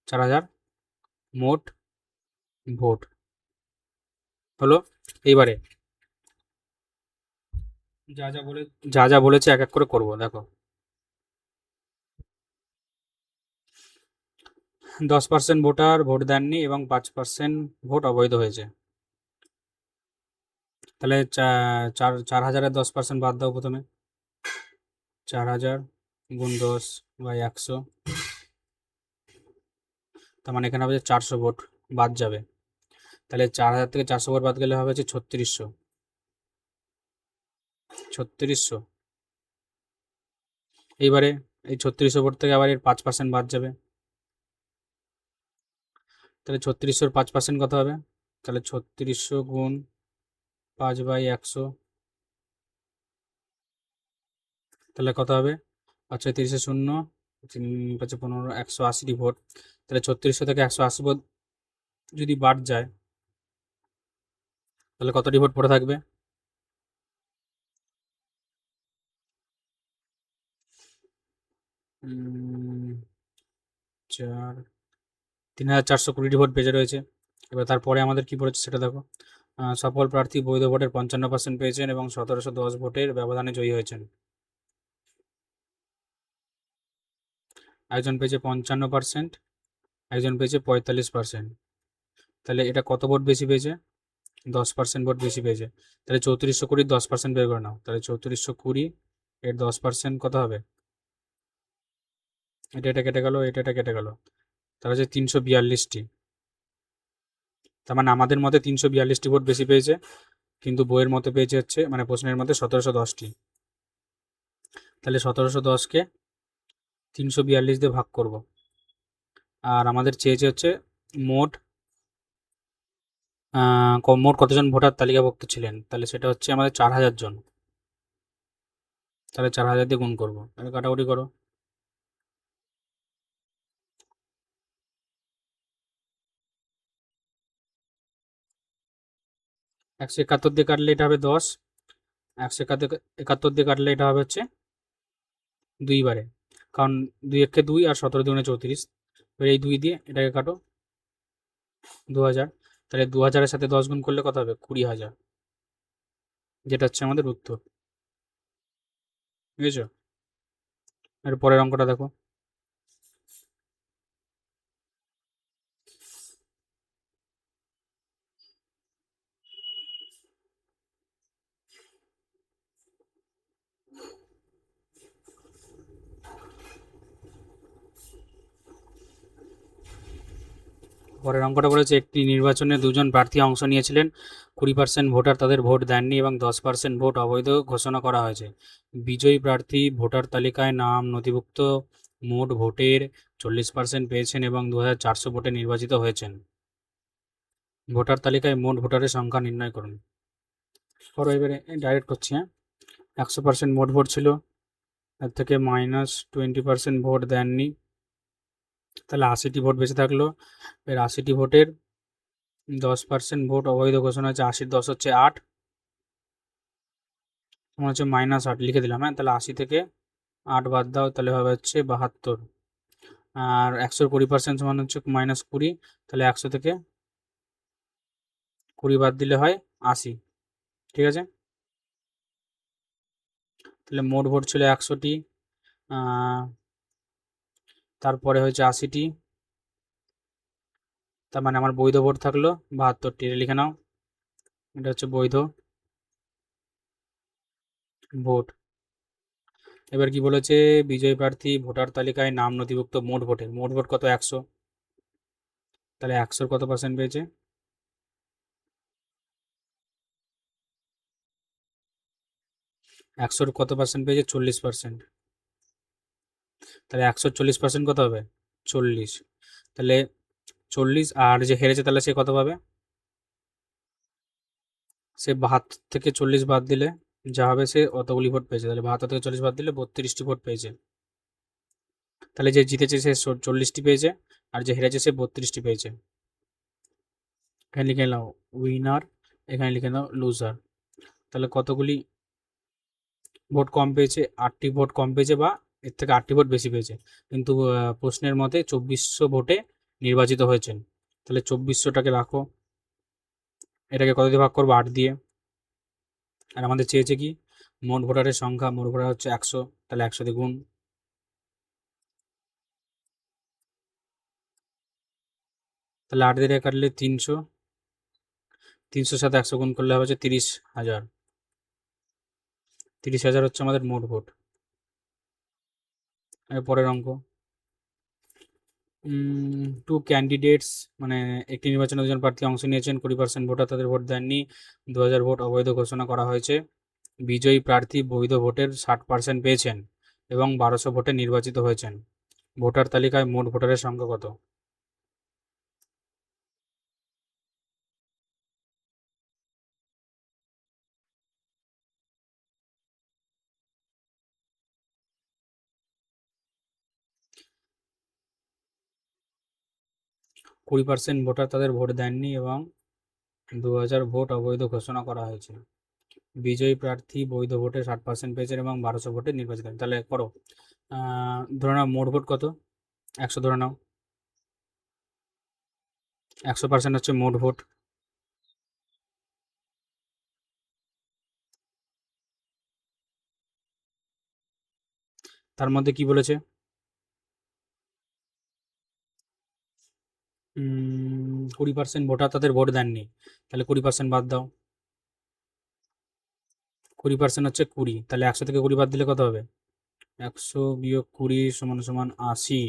4000 মোট ভোট হলো। এইবারে যা যা বলেছে এক এক করে করব, দেখো। 10% ভোটার ভোট দেননি এবং 5% ভোট অবৈধ হয়েছে। তাহলে 4000-এর 10% বাদ দাও প্রথমে। 4000 গুণ 10/100, তার মানে এখানে হবে যে 400 ভোট বাদ যাবে। তাহলে 4000 থেকে 400 ভোট বাদ গেলে হবে হচ্ছে 3600। এইবারে এই 3600 ভোট থেকে আবার এর 5% বাদ যাবে। তাহলে 3600-র 5% কত হবে? তাহলে 3600 গুণ 5/100, তাহলে কত হবে? 5 30 0, 3 5 15, 180টি ভোট। তাহলে 3600 থেকে 180 ভোট যদি বাদ যায় তাহলে কতটি ভোট পড়ে থাকবে? উম, 3420টি ভোট বেঁচে রয়েছে। এবার তারপরে আমাদের কি পড়েছে সেটা দেখো। সফল প্রার্থী বৈধ ভোটের 55% পেয়েছেন এবং 1710 ভোটের ব্যবধানে জয়ী হয়েছেন। একজন পেয়েছে 55%, একজন পেয়েছে 45%। তাহলে এটা কত ভোট বেশি পেয়েছে? 10% ভোট বেশি পেয়েছে। তাহলে 3420 10% বের করে নাও। তাহলে 3420 এর 10% কত হবে? এটা কেটে গেল, এটা কেটে গেল, তাহলে হচ্ছে 342টি। তার মানে আমাদের মতে 342টি ভোট বেশি পেয়েছে, কিন্তু বইয়ের মতে পেয়েছে হচ্ছে, মানে প্রশ্নের মতে 1710টি। তাহলে 1710কে 342 দিয়ে ভাগ করব। আর আমাদের চেয়েছে হচ্ছে মোট মোট কতজন ভোটার তালিকাভুক্ত ছিলেন। তাহলে সেটা হচ্ছে আমাদের 4000 জন। তাহলে 4000 দিয়ে গুণ করবো, তাহলে কাটাকুটি করো। 171 দিয়ে কাটলে এটা হবে 10, 171 দিয়ে কাটলে এটা হবে হচ্ছে 2 বারে, কারণ 2 একে 2 আর 17 দুগুণে 34। এবার এই 2 দিয়ে এটাকে কাটো, 2000। তাহলে 2000-এর সাথে 10 গুণ করলে কত হবে? 20,000, যেটা হচ্ছে আমাদের উত্তর। বুঝেছো? এর পরের অঙ্কটা দেখো। পরের অঙ্কটা বলেছে একটি নির্বাচনে দুজন প্রার্থী অংশ নিয়েছিলেন, 20% ভোটার তাদের ভোট দেননি এবং 10% ভোট অবৈধ ঘোষণা করা হয়েছে। বিজয়ী প্রার্থী ভোটার তালিকায় নাম নথিভুক্ত মোট ভোটের 40% পেয়েছেন এবং 2400 ভোটে নির্বাচিত হয়েছেন। ভোটার তালিকায় মোট ভোটারের সংখ্যা নির্ণয় করুন। পরে এবারে ডাইরেক্ট করছি। হ্যাঁ, 100% মোট ভোট ছিল, তার থেকে -20% ভোট দেননি, তাহলে 80টি ভোট বেঁচে থাকলো। এর 80টি ভোটের 10% ভোট অবৈধ ঘোষণা হচ্ছে, 80-র 10 হচ্ছে 8, তোমার হচ্ছে -8 লিখে দিলাম। হ্যাঁ, তাহলে 80 থেকে 8 বাদ দাও, তাহলে হবে হচ্ছে 72। আর 100-র 20% সমান হচ্ছে -20, তাহলে 100 থেকে 20 বাদ দিলে হয় 80। ঠিক আছে? তাহলে মোট ভোট ছিল 100টি, তারপরে হচ্ছে 80টি, তার মানে আমার বৈধ ভোট থাকলো 72টি। লিখে নাও, এটা হচ্ছে বৈধ ভোট। এবার কি বলেছে? বিজয়ী প্রার্থী ভোটার তালিকায় নাম নথিভুক্ত মোট ভোটের, মোট ভোট কত? 100। তাহলে 100-র কত পার্সেন্ট পেয়েছে? 100-র কত পার্সেন্ট পেয়েছে? 40%। তাহলে 100-র 40% কত হবে? 40। তাহলে 40, আর যে হেরেছে তাহলে সে কত পাবে? সে 72 থেকে 40 বাদ দিলে যা হবে, সে অতগুলি ভোট পেয়েছে। তাহলে 72 থেকে 40 বাদ দিলে 32টি ভোট পেয়েছে। তাহলে যে জিতেছে সে 40টি পেয়েছে, আর যে হেরেছে সে 32টি পেয়েছে। এখানে লিখে নাও উইনার, এখানে লিখে নাও লুজার। তাহলে কতগুলি ভোট কম পেয়েছে? 8টি ভোট কম পেয়েছে, বা এর থেকে 8টি ভোট বেশি পেয়েছে, কিন্তু প্রশ্নের মতে 2400 ভোটে নির্বাচিত হয়েছেন। তাহলে 2400টাকে রাখো, এটাকে কত দিয়ে ভাগ করবো? 8 দিয়ে। আর আমাদের চেয়েছে কি? মোট ভোটারের সংখ্যা, মোট ভোটার হচ্ছে 100, তাহলে 100 দিয়ে গুণ। তাহলে 8 দিয়ে কাটলে 300, 300-র সাথে 100 গুণ করলে হবে হচ্ছে 30,000। 30,000 হচ্ছে আমাদের মোট ভোট। পরের অঙ্ক, টু ক্যান্ডিডেটস, মানে একটি নির্বাচনে দুজন প্রার্থী অংশ নিয়েছেন, 20% ভোটার তাদের ভোট দেননি, 2000 ভোট অবৈধ ঘোষণা করা হয়েছে, বিজয়ী প্রার্থী বৈধ ভোটের 60% পেয়েছেন এবং 1200 ভোটে নির্বাচিত হয়েছেন। ভোটার তালিকায় মোট ভোটারের সংখ্যা কত? 20% ভোটার তাদের ভোট দেননি এবং 2000 ভোট অবৈধ ঘোষণা করা হয়েছে। বিজয়ী প্রার্থী বৈধ ভোটে 60% পেয়েছেন এবং 1200 ভোটে নির্বাচিত হন। তাহলে করো, ধরে নাও মোট ভোট কত? 100 ধরে নাও। 100% হচ্ছে মোট ভোট। তার মধ্যে কি বলেছে? 20% ভোটার তাদের ভোট দেননি, তাহলে 20% বাদ দাও। 20% হচ্ছে 20, তাহলে 100 থেকে 20 বাদ দিলে কত হবে? 100 বিয়োগ 20 সমান সমান 80।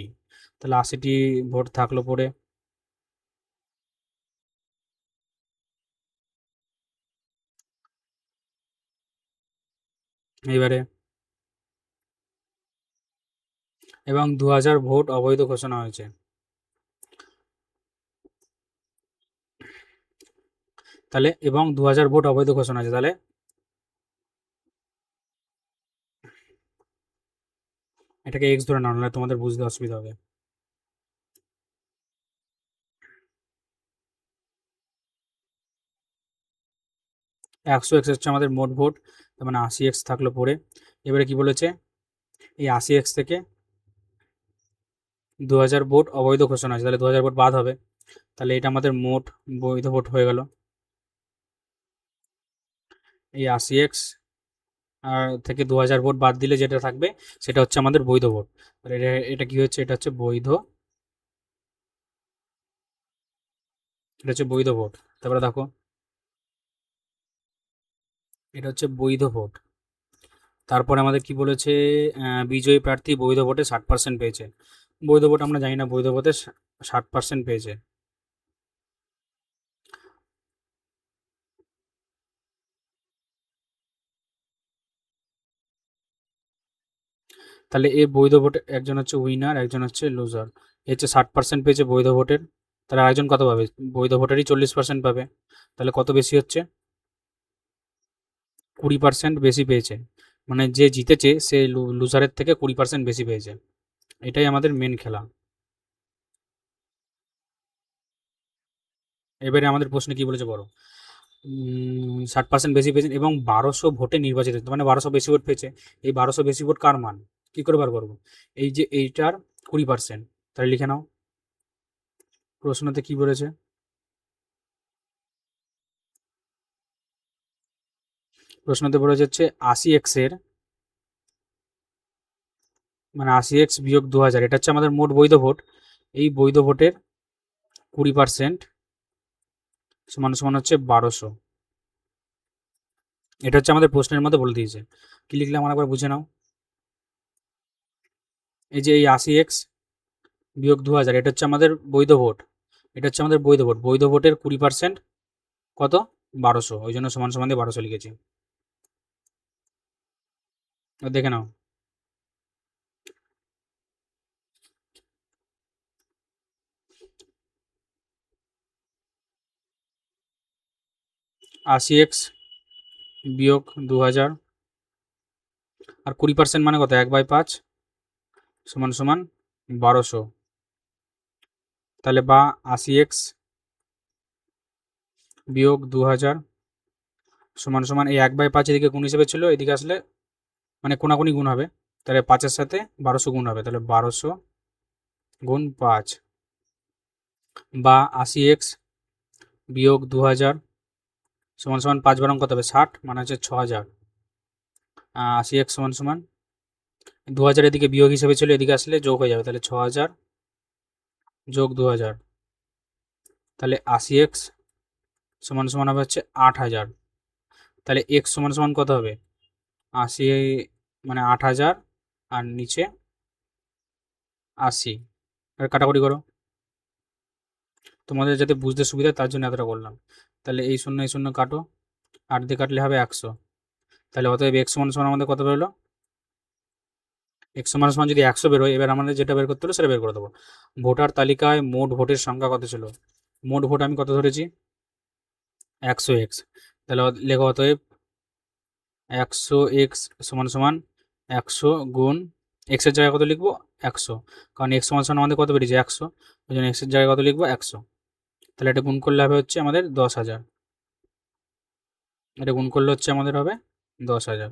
তাহলে 80টি ভোট থাকলো পড়ে। এবারে এবং 2000 ভোট অবৈধ ঘোষণা হয়েছে। তাহলে এবং 2000 ভোট অবৈধ ঘোষণা হয়েছে, তাহলে এটাকে এক্স ধরে নাও, নাহলে তোমাদের বুঝতে অসুবিধা হবে। 100 এক্স হচ্ছে আমাদের মোট ভোট, তার মানে 80 এক্স থাকলো পড়ে। এবারে কি বলেছে? এই 80 এক্স থেকে 2000 ভোট অবৈধ ঘোষণা হয়েছে, তাহলে 2000 ভোট বাদ হবে। তাহলে এটা আমাদের মোট বৈধ ভোট হয়ে গেল। এই 80 এক্স আর থেকে 2000 ভোট বাদ দিলে যেটা থাকবে সেটা হচ্ছে আমাদের বৈধ ভোট। তাহলে এটা এটা কি হচ্ছে? এটা হচ্ছে বৈধ, এটা হচ্ছে বৈধ ভোট। তারপরে দেখো, এটা হচ্ছে বৈধ ভোট। তারপরে আমাদের কি বলেছে? বিজয়ী প্রার্থী বৈধ ভোটে 60% পেয়েছে। বৈধ ভোট আমরা জানি না, বৈধ ভোটে 60% পেয়েছে। তাহলে এই বৈধ ভোটে একজন হচ্ছে উইনার, একজন হচ্ছে লুজার। এ হচ্ছে 60% পেয়েছে বৈধ ভোটের, তাহলে আরেকজন কত পাবে? বৈধ ভোটেরই 40% পাবে। তাহলে কত বেশি হচ্ছে? 20% বেশি পেয়েছে, মানে যে জিতেছে সে লুজারের থেকে 20% বেশি পেয়েছে। এটাই আমাদের মেন খেলা। এবারে আমাদের প্রশ্নে কি বলেছে বড়? 60% বেশি পেয়েছেন এবং 1200 ভোটে নির্বাচিত, মানে 1200 বেশি ভোট পেয়েছে। এই 1200 বেশি ভোট কার মান? কি করে বার করবো? এই যে এইটার 20%, তাহলে লিখে নাও। প্রশ্নতে কি বলেছে? প্রশ্নতে বলেছে হচ্ছে 80 এক্স এর, মানে 80 এক্স বিয়োগ 2000, এটা হচ্ছে আমাদের মোট বৈধ ভোট। এই বৈধ ভোটের 20% সমান সমান হচ্ছে 1200। এটা হচ্ছে আমাদের প্রশ্নের মধ্যে বলে দিয়েছে। কি লিখলাম আমার একবার বুঝে নাও। এই যে এই 80 এক্স বিয়োগ 2000, এটা হচ্ছে আমাদের বৈধ ভোট। এটা হচ্ছে আমাদের বৈধ ভোট, বৈধ ভোটের 20% কত? 1200, ওই জন্য সমান সমান দিয়ে 1200 লিখেছি। দেখে নাও। 80 এক্স বিয়োগ 2000 আর 20% মানে কত? 1/5 সমান সমান 1200। তাহলে বা 80 এক্স বিয়োগ 2000 সমান সমান এই 1/5 এদিকে গুণ হিসেবে ছিল, এদিকে আসলে মানে কোনাকুনি গুণ হবে, তাহলে 5-এর সাথে 1200 গুণ হবে, তাহলে 1200 গুণ 5। বা 80 এক্স বিয়োগ 2000 সমান সমান 5 বারং কত হবে? 60, মানে হচ্ছে 6000। 80 এক্স সমান সমান 2000 এদিকে বিয়োগ হিসেবে ছিল, এদিকে আসলে যোগ হয়ে যাবে, তাহলে 6000 যোগ 2000, তাহলে 80 এক্স সমান সমান হবে হচ্ছে 8000। তাহলে এক্স সমান সমান কত হবে? 80 মানে 8000 আর নিচে 80। এবার কাটাকুটি করো, তোমাদের যাতে বুঝতে সুবিধা তার জন্য এতটা করলাম। তাহলে এই শূন্য কাটো, 8 দিয়ে কাটলে হবে 100। তাহলে অতএব এক্স সমান সমান আমাদের কত বেরোলো, এক্স সমান সমান যদি 100 বেরোয়, এবার আমাদের যেটা বের করতে হলো সেটা বের করে দেবো। ভোটার তালিকায় মোট ভোটের সংখ্যা কত ছিল, মোট ভোট আমি কত ধরেছি 100x। তাহলে লেখো অতএব 100x সমান সমান 100 গুণ এক্সের জায়গায় কত লিখবো 100, কারণ এক্স সমান সমান আমাদের কত বেরিয়েছে 100, ওই জন্য এক্সের জায়গায় কত লিখবো 100। তাহলে এটা গুণ করলে হবে হচ্ছে আমাদের 10,000, এটা গুণ করলে হচ্ছে আমাদের হবে 10,000।